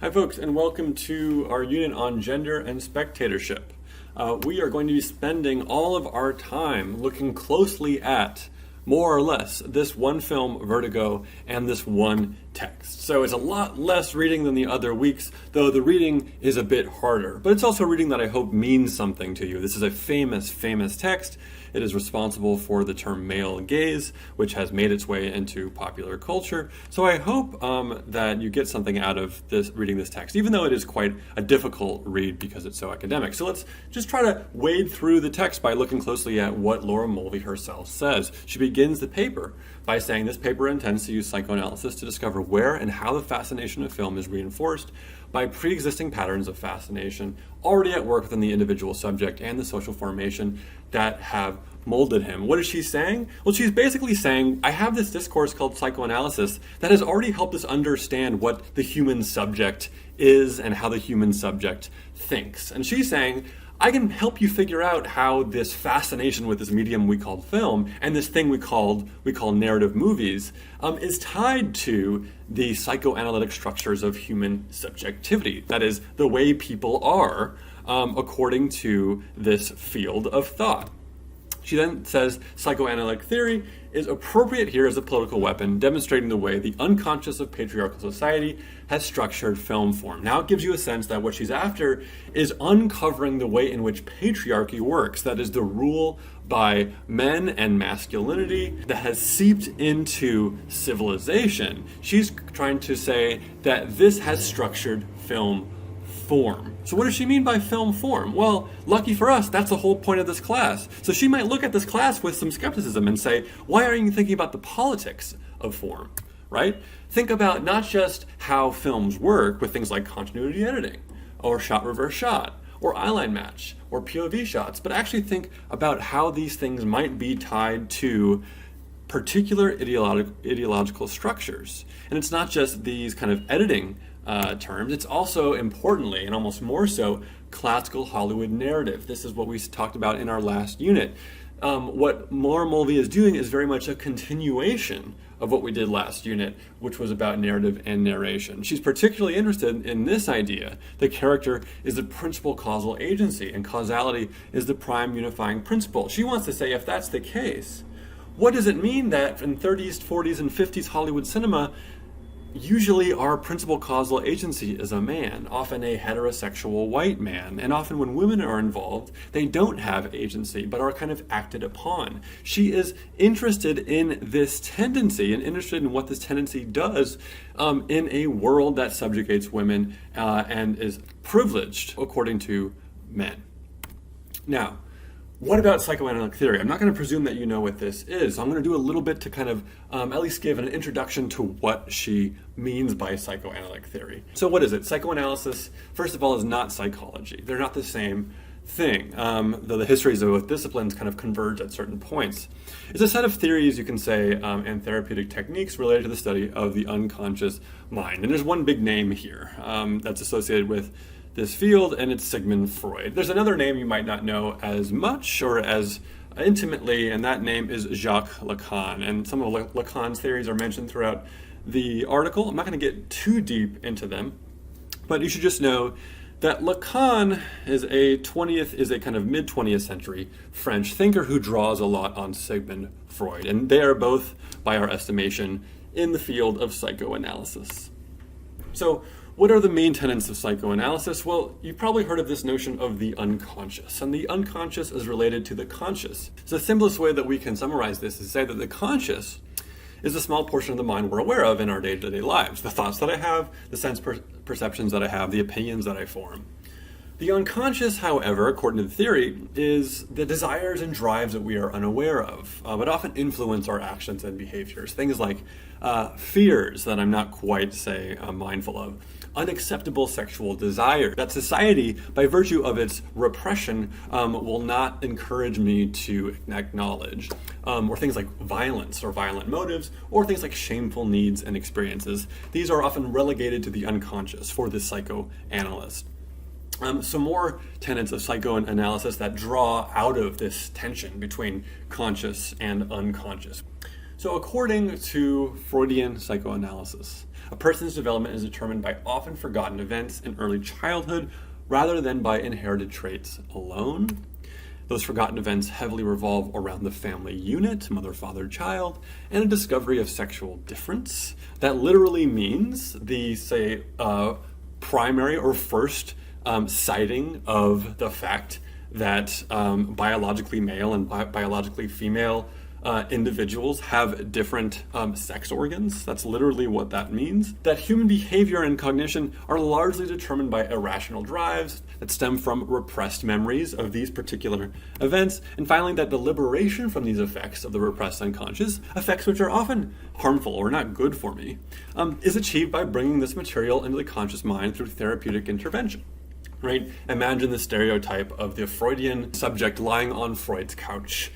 Hi folks, and welcome to our unit on gender and spectatorship. We are going to be spending all of our time looking closely at, more or less, this one film, Vertigo, and this one text. So it's a lot less reading than the other weeks, though the reading is a bit harder. But it's also reading that I hope means something to you. This is a famous text. It is responsible for the term male gaze, which has made its way into popular culture. So I hope that you get something out of this reading this text, even though it is quite a difficult read because it's so academic. So let's just try to wade through the text by looking closely at what Laura Mulvey herself says. She begins the paper by saying this paper intends to use psychoanalysis to discover where and how the fascination of film is reinforced by pre-existing patterns of fascination already at work within the individual subject and the social formation that have molded him. What is she saying? Well, she's basically saying, I have this discourse called psychoanalysis that has already helped us understand what the human subject is and how the human subject thinks. And she's saying, I can help you figure out how this fascination with this medium we call film and this thing we call narrative movies is tied to the psychoanalytic structures of human subjectivity. That is, the way people are according to this field of thought. She then says psychoanalytic theory is appropriate here as a political weapon, demonstrating the way the unconscious of patriarchal society has structured film form. Now it gives you a sense that what she's after is uncovering the way in which patriarchy works, that is the rule by men and masculinity that has seeped into civilization. She's trying to say that this has structured film form. So what does she mean by film form? Well, lucky for us, that's the whole point of this class. So she might look at this class with some skepticism and say, why are you thinking about the politics of form, right? Think about not just how films work with things like continuity editing, or shot reverse shot, or eyeline match, or POV shots, but actually think about how these things might be tied to particular ideological structures. And it's not just these kind of editing terms, it's also importantly, and almost more so, classical Hollywood narrative. This is what we talked about in our last unit. What Laura Mulvey is doing is very much a continuation of what we did last unit, which was about narrative and narration. She's particularly interested in this idea. The character is the principal causal agency, and causality is the prime unifying principle. She wants to say, if that's the case, what does it mean that in 30s, 40s, and 50s Hollywood cinema, usually our principal causal agency is a man, often a heterosexual white man, and often when women are involved, they don't have agency, but are kind of acted upon. She is interested in this tendency and interested in what this tendency does in a world that subjugates women and is privileged according to men. Now, what about psychoanalytic theory? I'm not going to presume that you know what this is. I'm going to do a little bit to kind of at least give an introduction to what she means by psychoanalytic theory. So what is it? Psychoanalysis, first of all, is not psychology. They're not the same thing, though the histories of both disciplines kind of converge at certain points. It's a set of theories, you can say, and therapeutic techniques related to the study of the unconscious mind. And there's one big name here that's associated with this field, and it's Sigmund Freud. There's another name you might not know as much or as intimately, and that name is Jacques Lacan. And some of Lacan's theories are mentioned throughout the article. I'm not going to get too deep into them, but you should just know that Lacan is a kind of mid-20th century French thinker who draws a lot on Sigmund Freud, and they are both, by our estimation, in the field of psychoanalysis. So, what are the main tenets of psychoanalysis? Well, you've probably heard of this notion of the unconscious, and the unconscious is related to the conscious. So the simplest way that we can summarize this is to say that the conscious is a small portion of the mind we're aware of in our day-to-day lives. The thoughts that I have, the sense perceptions that I have, the opinions that I form. The unconscious, however, according to the theory, is the desires and drives that we are unaware of, but often influence our actions and behaviors. Things like fears that I'm not quite, mindful of. Unacceptable sexual desire that society, by virtue of its repression, will not encourage me to acknowledge. Or things like violence or violent motives, or things like shameful needs and experiences. These are often relegated to the unconscious for the psychoanalyst. Some more tenets of psychoanalysis that draw out of this tension between conscious and unconscious. So according to Freudian psychoanalysis, a person's development is determined by often forgotten events in early childhood rather than by inherited traits alone. Those forgotten events heavily revolve around the family unit, mother, father, child, and a discovery of sexual difference. That literally means the, primary or first citing of the fact that biologically male and biologically female individuals have different sex organs. That's literally what that means. That human behavior and cognition are largely determined by irrational drives that stem from repressed memories of these particular events. And finally, that the liberation from these effects of the repressed unconscious, effects which are often harmful or not good for me, is achieved by bringing this material into the conscious mind through therapeutic intervention. Right? Imagine the stereotype of the Freudian subject lying on Freud's couch,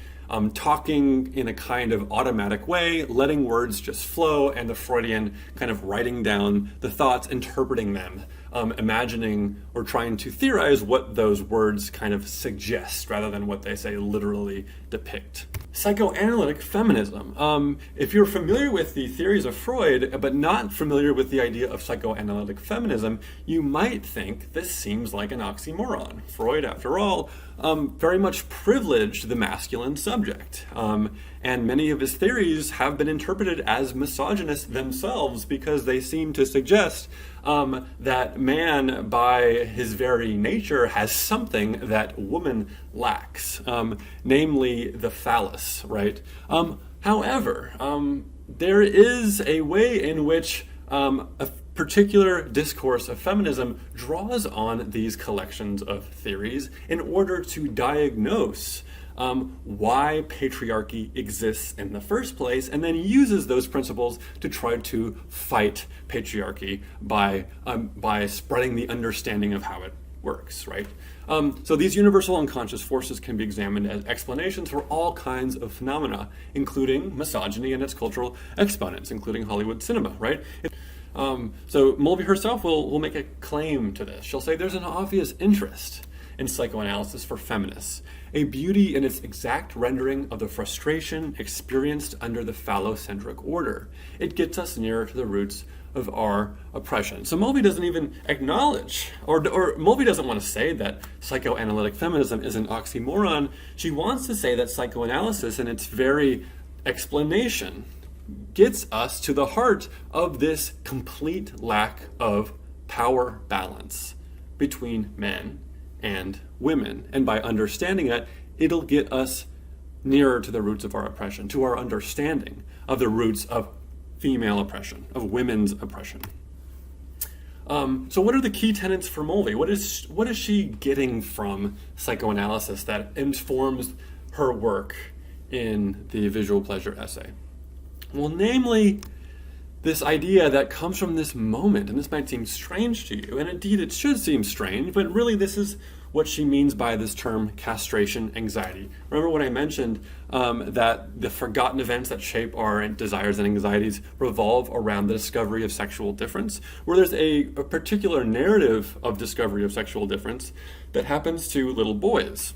talking in a kind of automatic way, letting words just flow, and the Freudian kind of writing down the thoughts, interpreting them, imagining or trying to theorize what those words kind of suggest rather than what they say literally depict. Psychoanalytic feminism. If you're familiar with the theories of Freud, but not familiar with the idea of psychoanalytic feminism, you might think this seems like an oxymoron. Freud, after all, very much privileged the masculine subject. And many of his theories have been interpreted as misogynist themselves because they seem to suggest that man, by his very nature, has something that woman lacks, namely the phallus, right? However, there is a way in which a particular discourse of feminism draws on these collections of theories in order to diagnose why patriarchy exists in the first place, and then uses those principles to try to fight patriarchy by spreading the understanding of how it works, right? So these universal unconscious forces can be examined as explanations for all kinds of phenomena, including misogyny and its cultural exponents, including Hollywood cinema, right? So Mulvey herself will make a claim to this. She'll say there's an obvious interest in psychoanalysis for feminists, a beauty in its exact rendering of the frustration experienced under the phallocentric order. It gets us nearer to the roots of our oppression. So Mulvey doesn't even acknowledge, or Mulvey doesn't want to say that psychoanalytic feminism is an oxymoron. She wants to say that psychoanalysis, in its very explanation, gets us to the heart of this complete lack of power balance between men and women. And by understanding that, it'll get us nearer to the roots of our oppression, to our understanding of the roots of female oppression, of women's oppression. So what are the key tenets for Mulvey? What is she getting from psychoanalysis that informs her work in the visual pleasure essay? Well, namely, this idea that comes from this moment, and this might seem strange to you, and indeed it should seem strange, but really this is what she means by this term castration anxiety. Remember when I mentioned that the forgotten events that shape our desires and anxieties revolve around the discovery of sexual difference, where there's a particular narrative of discovery of sexual difference that happens to little boys.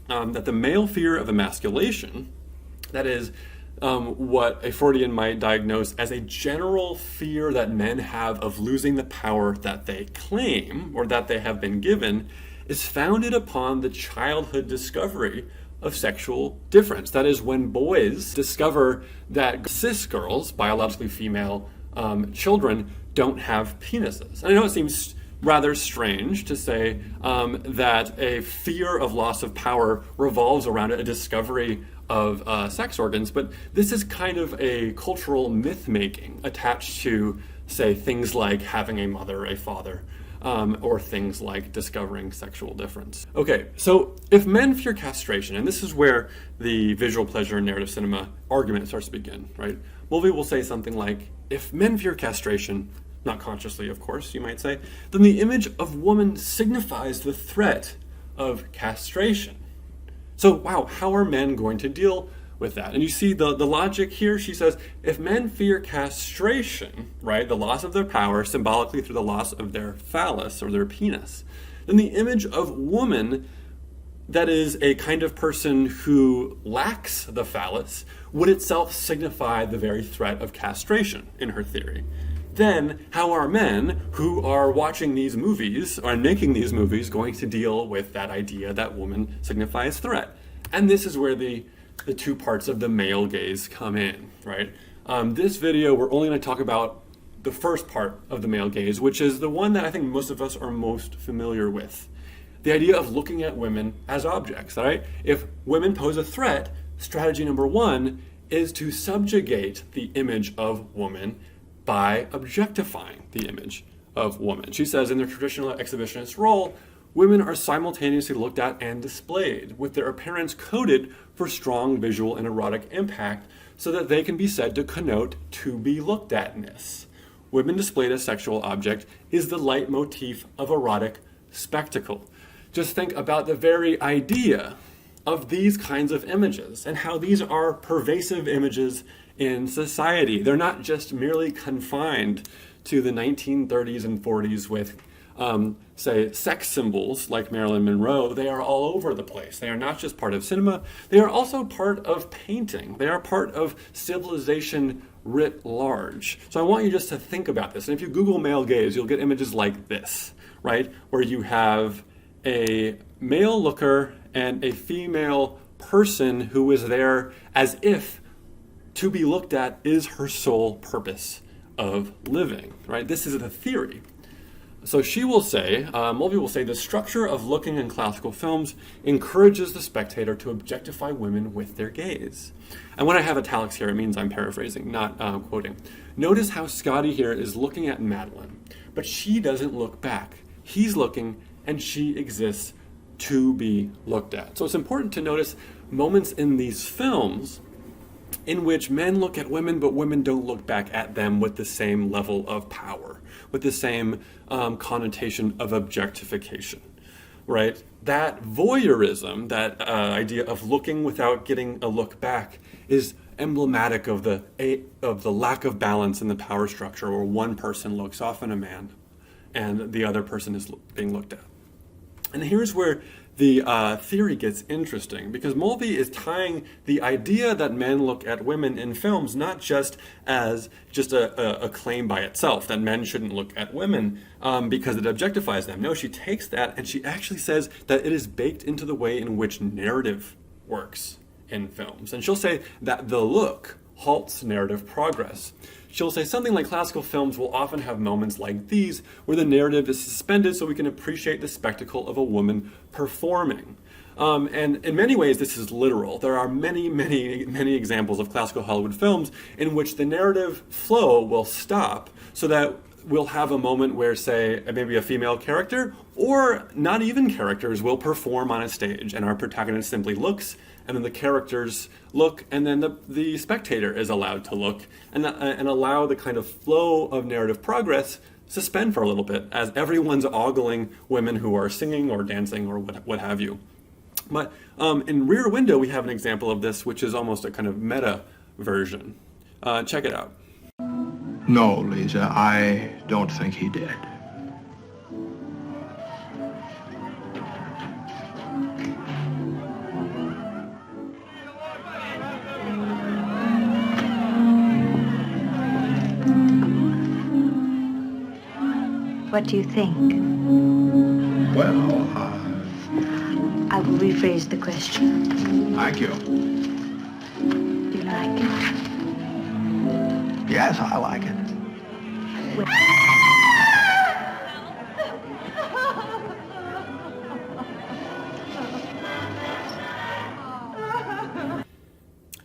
That the male fear of emasculation, that is, what a Freudian might diagnose as a general fear that men have of losing the power that they claim or that they have been given, is founded upon the childhood discovery of sexual difference. That is, when boys discover that cis girls, biologically female children, don't have penises. And I know it seems rather strange to say that a fear of loss of power revolves around a discovery of sex organs, but this is kind of a cultural myth-making attached to, say, things like having a mother, a father, or things like discovering sexual difference. Okay, so if men fear castration, and this is where the visual pleasure and narrative cinema argument starts to begin, right? Mulvey will say something like, if men fear castration, not consciously, of course, you might say, then the image of woman signifies the threat of castration. So, wow, how are men going to deal with that? And you see the logic here. She says, if men fear castration, right, the loss of their power symbolically through the loss of their phallus or their penis, then the image of woman that is a kind of person who lacks the phallus would itself signify the very threat of castration, in her theory. Then, how are men who are watching these movies or making these movies going to deal with that idea that woman signifies threat? And this is where the two parts of the male gaze come in, right? This video, we're only going to talk about the first part of the male gaze, which is the one that I think most of us are most familiar with. The idea of looking at women as objects, right? If women pose a threat, strategy number one is to subjugate the image of woman by objectifying the image of woman. She says in their traditional exhibitionist role, women are simultaneously looked at and displayed, with their appearance coded for strong visual and erotic impact so that they can be said to connote to be looked at-ness. Women displayed as sexual object is the leitmotif of erotic spectacle. Just think about the very idea of these kinds of images and how these are pervasive images in society. They're not just merely confined to the 1930s and 40s with, say, sex symbols like Marilyn Monroe. They are all over the place. They are not just part of cinema. They are also part of painting. They are part of civilization writ large. So I want you just to think about this. And if you Google male gaze, you'll get images like this, right? Where you have a male looker and a female person who is there as if to be looked at is her sole purpose of living, right? This is the theory. So she will say, Mulvey will say, the structure of looking in classical films encourages the spectator to objectify women with their gaze. And when I have italics here, it means I'm paraphrasing, not quoting. Notice how Scottie here is looking at Madeline, but she doesn't look back. He's looking, and she exists to be looked at. So it's important to notice moments in these films in which men look at women, but women don't look back at them with the same level of power, with the same connotation of objectification, right? That voyeurism, that idea of looking without getting a look back, is emblematic of the lack of balance in the power structure, where one person looks, often a man, and the other person is being looked at. And here's where the theory gets interesting, because Mulvey is tying the idea that men look at women in films not just as just a claim by itself, that men shouldn't look at women because it objectifies them. No, she takes that and she actually says that it is baked into the way in which narrative works in films. And she'll say that the look halts narrative progress. She'll say something like classical films will often have moments like these where the narrative is suspended so we can appreciate the spectacle of a woman performing. And in many ways, this is literal. There are many, many, many examples of classical Hollywood films in which the narrative flow will stop so that we'll have a moment where, say, maybe a female character or not even characters will perform on a stage, and our protagonist simply looks, and then the characters look, and then the spectator is allowed to look, and allow the kind of flow of narrative progress suspend for a little bit as everyone's ogling women who are singing or dancing or what have you. But in Rear Window, we have an example of this, which is almost a kind of meta version. Check it out. No, Lisa, I don't think he did. What do you think? Well, I will rephrase the question. thank you. Do you like it? Yes, I like it.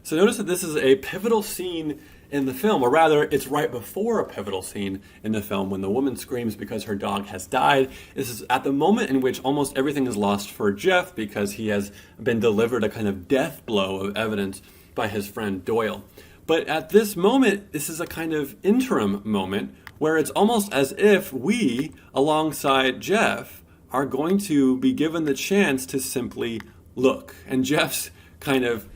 So notice that this is a pivotal scene in the film, or rather, it's right before a pivotal scene in the film when the woman screams because her dog has died. This is at the moment in which almost everything is lost for Jeff because he has been delivered a kind of death blow of evidence by his friend Doyle. But at this moment, this is a kind of interim moment where it's almost as if we, alongside Jeff, are going to be given the chance to simply look. And Jeff's kind of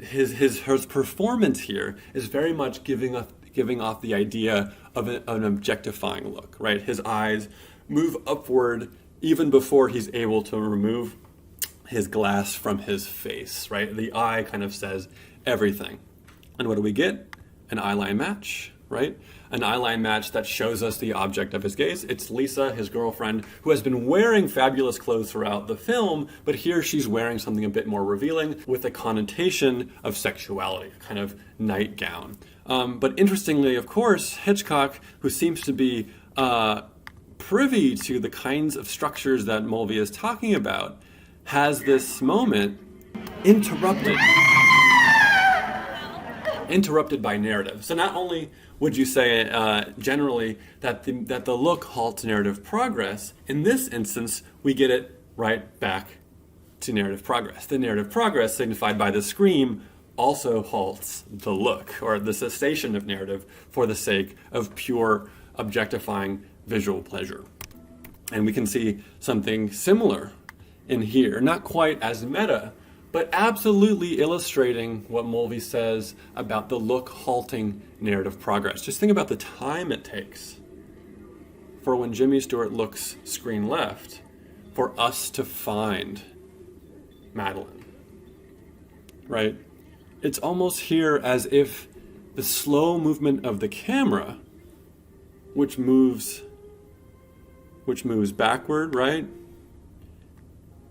his performance here is very much giving off the idea of an objectifying look, right? His eyes move upward even before he's able to remove his glass from his face, right? The eye kind of says everything. And what do we get? An eyeline match, right? An eyeline match that shows us the object of his gaze. It's Lisa, his girlfriend, who has been wearing fabulous clothes throughout the film, but here she's wearing something a bit more revealing with a connotation of sexuality, a kind of nightgown. But interestingly, of course, Hitchcock, who seems to be privy to the kinds of structures that Mulvey is talking about, has this moment interrupted by narrative. So not only would you say generally that the look halts narrative progress, in this instance we get it right back to narrative progress. The narrative progress, signified by the scream, also halts the look, or the cessation of narrative, for the sake of pure objectifying visual pleasure. And we can see something similar in here, not quite as meta, but absolutely illustrating what Mulvey says about the look halting narrative progress. Just think about the time it takes for when Jimmy Stewart looks screen left for us to find Madeline, right? It's almost here as if the slow movement of the camera, which moves backward, right?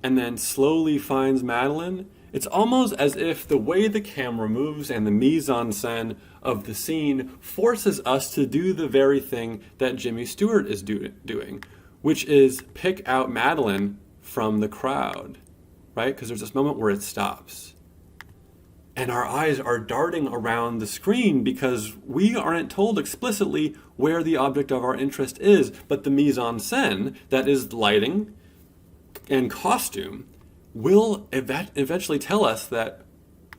And then slowly finds Madeline. It's almost as if the way the camera moves and the mise-en-scène of the scene forces us to do the very thing that Jimmy Stewart is doing, which is pick out Madeline from the crowd, right? Because there's this moment where it stops. And our eyes are darting around the screen because we aren't told explicitly where the object of our interest is, but the mise-en-scène, that is lighting and costume, will eventually tell us that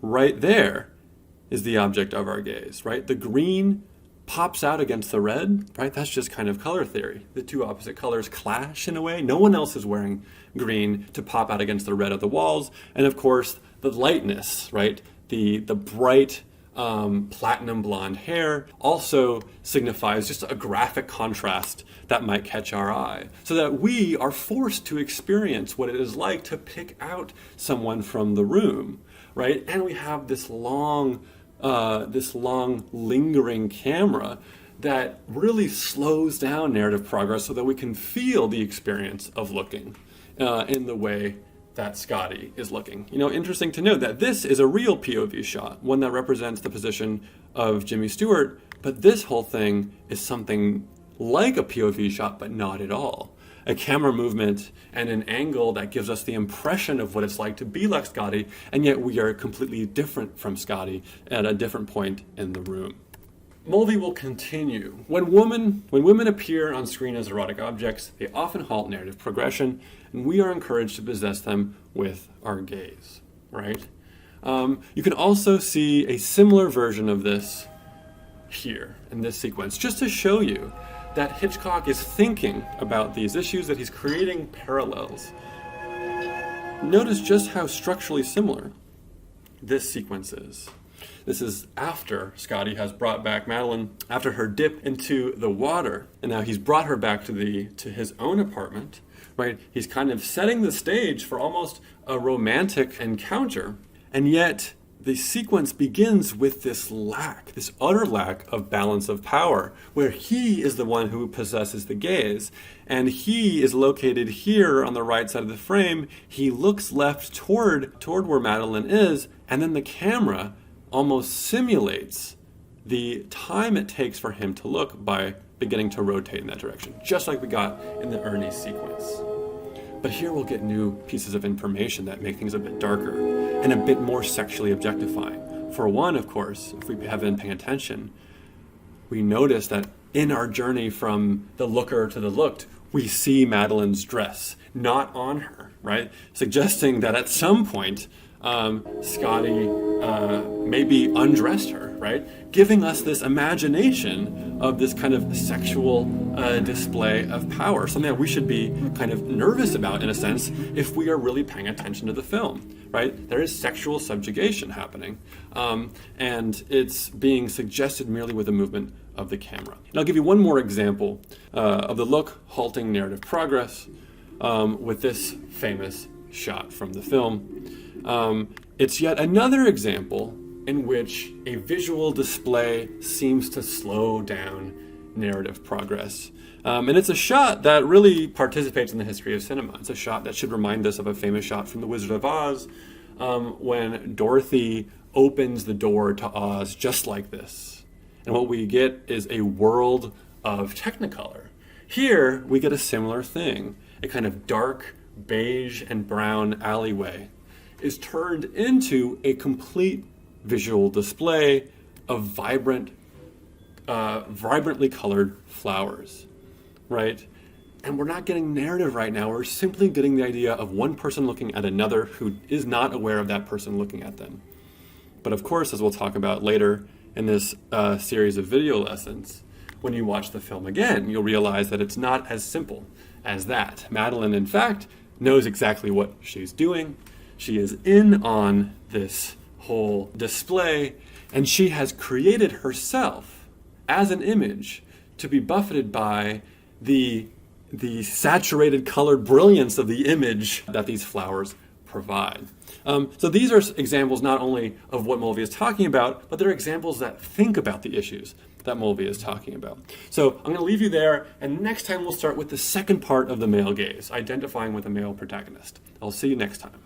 right there is the object of our gaze, right? The green pops out against the red, right? That's just kind of color theory. The two opposite colors clash in a way. No one else is wearing green to pop out against the red of the walls. And of course, the lightness, right? The bright platinum blonde hair also signifies just a graphic contrast that might catch our eye, so that we are forced to experience what it is like to pick out someone from the room, right? And we have this long lingering camera that really slows down narrative progress so that we can feel the experience of looking in the way that Scottie is looking. You know, interesting to note that this is a real POV shot, one that represents the position of Jimmy Stewart, but this whole thing is something like a POV shot, but not at all. A camera movement and an angle that gives us the impression of what it's like to be like Scottie, and yet we are completely different from Scottie at a different point in the room. Mulvey will continue. When women appear on screen as erotic objects, they often halt narrative progression, and we are encouraged to possess them with our gaze, right? You can also see a similar version of this here in this sequence, just to show you that Hitchcock is thinking about these issues, that he's creating parallels. Notice just how structurally similar this sequence is. This is after Scottie has brought back Madeline, after her dip into the water, and now he's brought her back to his own apartment, right? He's kind of setting the stage for almost a romantic encounter, and yet the sequence begins with this utter lack of balance of power, where he is the one who possesses the gaze, and he is located here on the right side of the frame. He looks left toward where Madeline is, and then the camera almost simulates the time it takes for him to look by beginning to rotate in that direction, just like we got in the Ernie sequence. But here we'll get new pieces of information that make things a bit darker and a bit more sexually objectifying. For one, of course, if we have been paying attention, we notice that in our journey from the looker to the looked, we see Madeline's dress not on her, right? Suggesting that at some point, Scottie maybe undressed her, right? Giving us this imagination of this kind of sexual display of power, something that we should be kind of nervous about, in a sense, if we are really paying attention to the film, right? There is sexual subjugation happening, and it's being suggested merely with the movement of the camera. And I'll give you one more example of the look halting narrative progress with this famous shot from the film. It's yet another example in which a visual display seems to slow down narrative progress. And it's a shot that really participates in the history of cinema. It's a shot that should remind us of a famous shot from The Wizard of Oz, when Dorothy opens the door to Oz just like this. And what we get is a world of Technicolor. Here, we get a similar thing. A kind of dark beige and brown alleyway is turned into a complete visual display of vibrantly colored flowers, right? And we're not getting narrative right now. We're simply getting the idea of one person looking at another who is not aware of that person looking at them. But of course, as we'll talk about later in this series of video lessons, when you watch the film again, you'll realize that it's not as simple as that. Madeline, in fact, knows exactly what she's doing. She is in on this whole display, and she has created herself as an image to be buffeted by the saturated colored brilliance of the image that these flowers provide. So these are examples not only of what Mulvey is talking about, but they're examples that think about the issues that Mulvey is talking about. So I'm going to leave you there, and next time we'll start with the second part of the male gaze, identifying with a male protagonist. I'll see you next time.